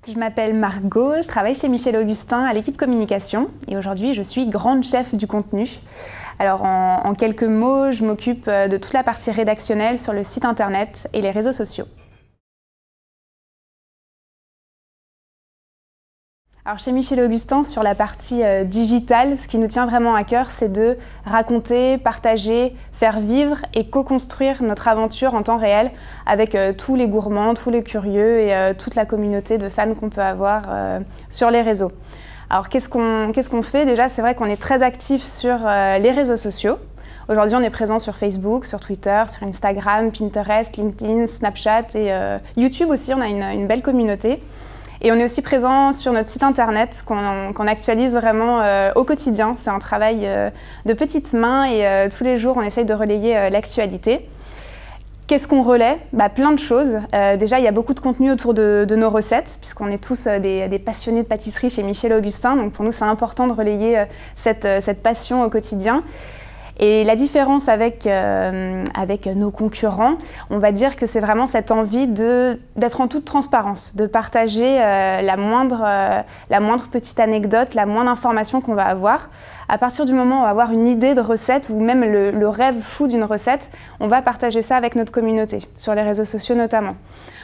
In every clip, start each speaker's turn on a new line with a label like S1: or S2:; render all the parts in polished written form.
S1: Je m'appelle Margot, je travaille chez Michel Augustin à l'équipe communication et aujourd'hui je suis grande chef du contenu. Alors en quelques mots, je m'occupe de toute la partie rédactionnelle sur le site internet et les réseaux sociaux. Alors chez Michel Augustin, sur la partie digitale, ce qui nous tient vraiment à cœur, c'est de raconter, partager, faire vivre et co-construire notre aventure en temps réel avec tous les gourmands, tous les curieux et toute la communauté de fans qu'on peut avoir sur les réseaux. Alors qu'est-ce qu'on fait? Déjà, c'est vrai qu'on est très actif sur les réseaux sociaux. Aujourd'hui, on est présent sur Facebook, sur Twitter, sur Instagram, Pinterest, LinkedIn, Snapchat et YouTube aussi, on a une belle communauté. Et on est aussi présent sur notre site internet qu'on actualise vraiment au quotidien. C'est un travail de petites mains et tous les jours on essaye de relayer l'actualité. Qu'est-ce qu'on relaie? Plein de choses. Déjà, il y a beaucoup de contenu autour de nos recettes, puisqu'on est tous des passionnés de pâtisserie chez Michel Augustin. Donc pour nous, c'est important de relayer cette passion au quotidien. Et la différence avec nos concurrents, on va dire que c'est vraiment cette envie d'être en toute transparence, de partager la moindre petite anecdote, la moindre information qu'on va avoir. À partir du moment où on va avoir une idée de recette ou même le rêve fou d'une recette, on va partager ça avec notre communauté, sur les réseaux sociaux notamment.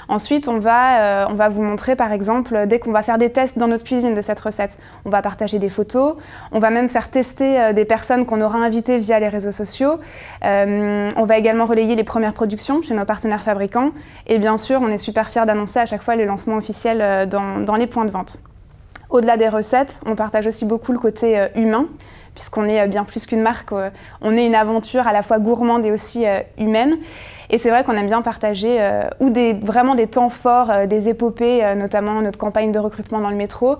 S1: Ensuite, on va vous montrer par exemple, dès qu'on va faire des tests dans notre cuisine de cette recette, on va partager des photos, on va même faire tester des personnes qu'on aura invitées via les réseaux sociaux. On va également relayer les premières productions chez nos partenaires fabricants. Et bien sûr, on est super fiers d'annoncer à chaque fois les lancements officiels dans les points de vente. Au-delà des recettes, on partage aussi beaucoup le côté humain, puisqu'on est bien plus qu'une marque, on est une aventure à la fois gourmande et aussi humaine. Et c'est vrai qu'on aime bien partager vraiment des temps forts, des épopées, notamment notre campagne de recrutement dans le métro.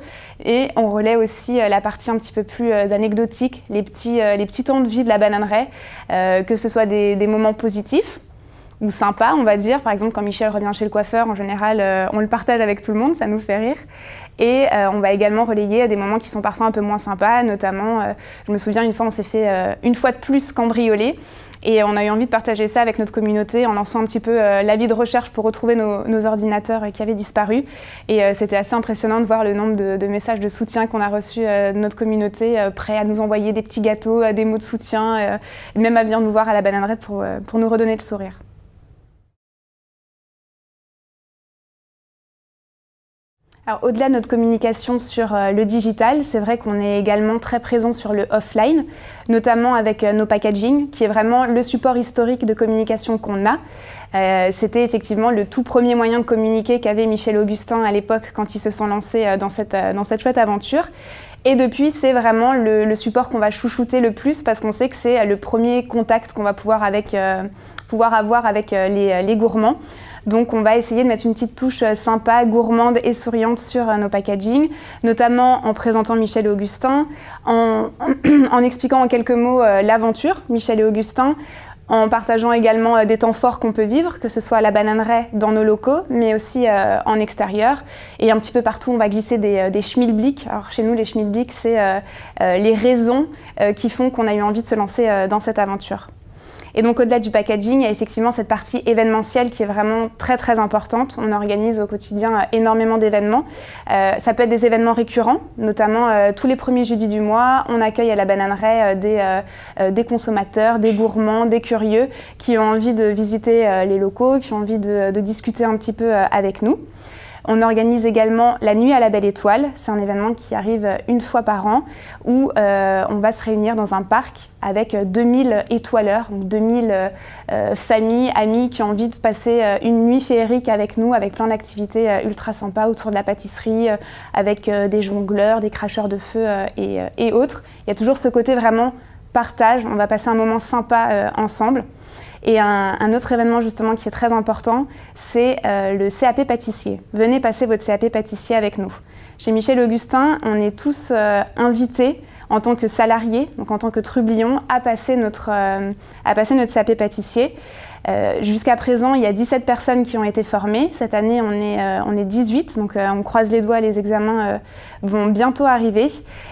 S1: Et on relaie aussi la partie un petit peu plus anecdotique, les petits temps de vie de la bananerie, que ce soit des moments positifs ou sympas, on va dire. Par exemple, quand Michel revient chez le coiffeur, en général, on le partage avec tout le monde, ça nous fait rire. Et on va également relayer des moments qui sont parfois un peu moins sympas, notamment, je me souviens, une fois, on s'est fait une fois de plus cambrioler. Et on a eu envie de partager ça avec notre communauté en lançant un petit peu l'avis de recherche pour retrouver nos ordinateurs qui avaient disparu. Et c'était assez impressionnant de voir le nombre de messages de soutien qu'on a reçus de notre communauté, prêts à nous envoyer des petits gâteaux, des mots de soutien, même à venir nous voir à la bananerie pour nous redonner le sourire. Alors, au-delà de notre communication sur le digital, c'est vrai qu'on est également très présent sur le offline, notamment avec nos packaging, qui est vraiment le support historique de communication qu'on a. C'était effectivement le tout premier moyen de communiquer qu'avait Michel Augustin à l'époque quand ils se sont lancés dans cette chouette aventure. Et depuis, c'est vraiment le support qu'on va chouchouter le plus parce qu'on sait que c'est le premier contact qu'on va pouvoir avoir avec les gourmands. Donc on va essayer de mettre une petite touche sympa, gourmande et souriante sur nos packaging, notamment en présentant Michel et Augustin, en expliquant en quelques mots l'aventure Michel et Augustin, en partageant également des temps forts qu'on peut vivre, que ce soit à la bananerie dans nos locaux, mais aussi en extérieur. Et un petit peu partout, on va glisser des schmilblick. Alors chez nous, les schmilblick, c'est les raisons qui font qu'on a eu envie de se lancer dans cette aventure. Et donc au-delà du packaging, il y a effectivement cette partie événementielle qui est vraiment très très importante. On organise au quotidien énormément d'événements. Ça peut être des événements récurrents, notamment tous les premiers jeudis du mois, on accueille à la bananerie des consommateurs, des gourmands, des curieux qui ont envie de visiter les locaux, qui ont envie de discuter un petit peu avec nous. On organise également la nuit à la Belle Étoile. C'est un événement qui arrive une fois par an où on va se réunir dans un parc avec 2000 étoileurs, donc 2000 familles, amis qui ont envie de passer une nuit féerique avec nous, avec plein d'activités ultra sympas autour de la pâtisserie, avec des jongleurs, des cracheurs de feu et autres. Il y a toujours ce côté vraiment partage, on va passer un moment sympa ensemble. Et un autre événement justement qui est très important, c'est le CAP pâtissier. Venez passer votre CAP pâtissier avec nous. Chez Michel Augustin, on est tous invités, en tant que salarié, donc en tant que trublion, à passer notre CAP pâtissier. Jusqu'à présent, il y a 17 personnes qui ont été formées. Cette année, on est 18, donc on croise les doigts, les examens vont bientôt arriver.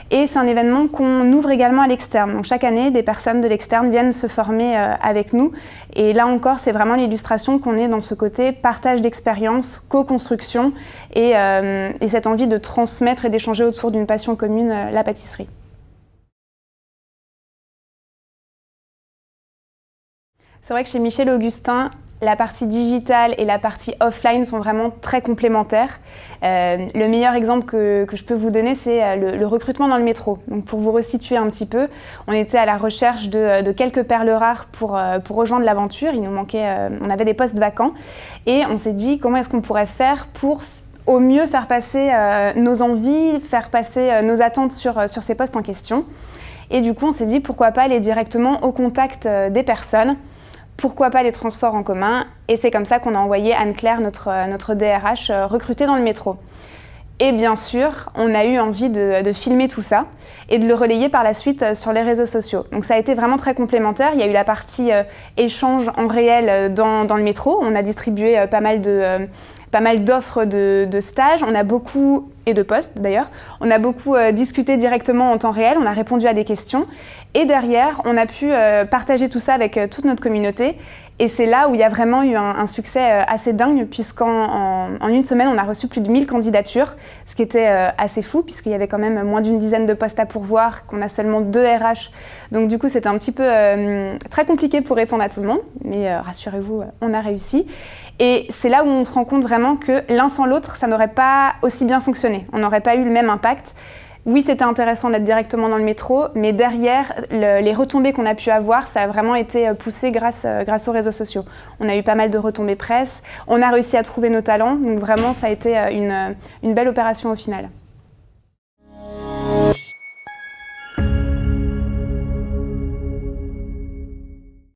S1: Et c'est un événement qu'on ouvre également à l'externe. Donc chaque année, des personnes de l'externe viennent se former avec nous. Et là encore, c'est vraiment l'illustration qu'on est dans ce côté partage d'expérience, co-construction et cette envie de transmettre et d'échanger autour d'une passion commune, la pâtisserie. C'est vrai que chez Michel Augustin, la partie digitale et la partie offline sont vraiment très complémentaires. Le meilleur exemple que je peux vous donner, c'est le recrutement dans le métro. Donc pour vous resituer un petit peu, on était à la recherche de quelques perles rares pour rejoindre l'aventure. Il nous manquait, on avait des postes vacants et on s'est dit comment est-ce qu'on pourrait faire pour au mieux faire passer nos envies, faire passer nos attentes sur ces postes en question. Et du coup, on s'est dit pourquoi pas aller directement au contact des personnes. Pourquoi pas les transports en commun? Et c'est comme ça qu'on a envoyé Anne-Claire, notre DRH, recrutée dans le métro. Et bien sûr, on a eu envie de filmer tout ça et de le relayer par la suite sur les réseaux sociaux. Donc ça a été vraiment très complémentaire. Il y a eu la partie échange en réel dans le métro. On a distribué pas mal d'offres de stages, on a beaucoup, et de postes d'ailleurs, on a beaucoup discuté directement en temps réel, on a répondu à des questions et derrière on a pu partager tout ça avec toute notre communauté et c'est là où il y a vraiment eu un succès assez dingue puisqu'en une semaine on a reçu plus de 1000 candidatures, ce qui était assez fou puisqu'il y avait quand même moins d'une dizaine de postes à pourvoir, qu'on a seulement 2 RH, donc du coup c'était un petit peu très compliqué pour répondre à tout le monde, mais rassurez-vous, on a réussi. Et c'est là où on se rend compte vraiment que l'un sans l'autre, ça n'aurait pas aussi bien fonctionné. On n'aurait pas eu le même impact. Oui, c'était intéressant d'être directement dans le métro, mais derrière, les retombées qu'on a pu avoir, ça a vraiment été poussé grâce aux réseaux sociaux. On a eu pas mal de retombées presse, on a réussi à trouver nos talents, donc vraiment ça a été une belle opération au final.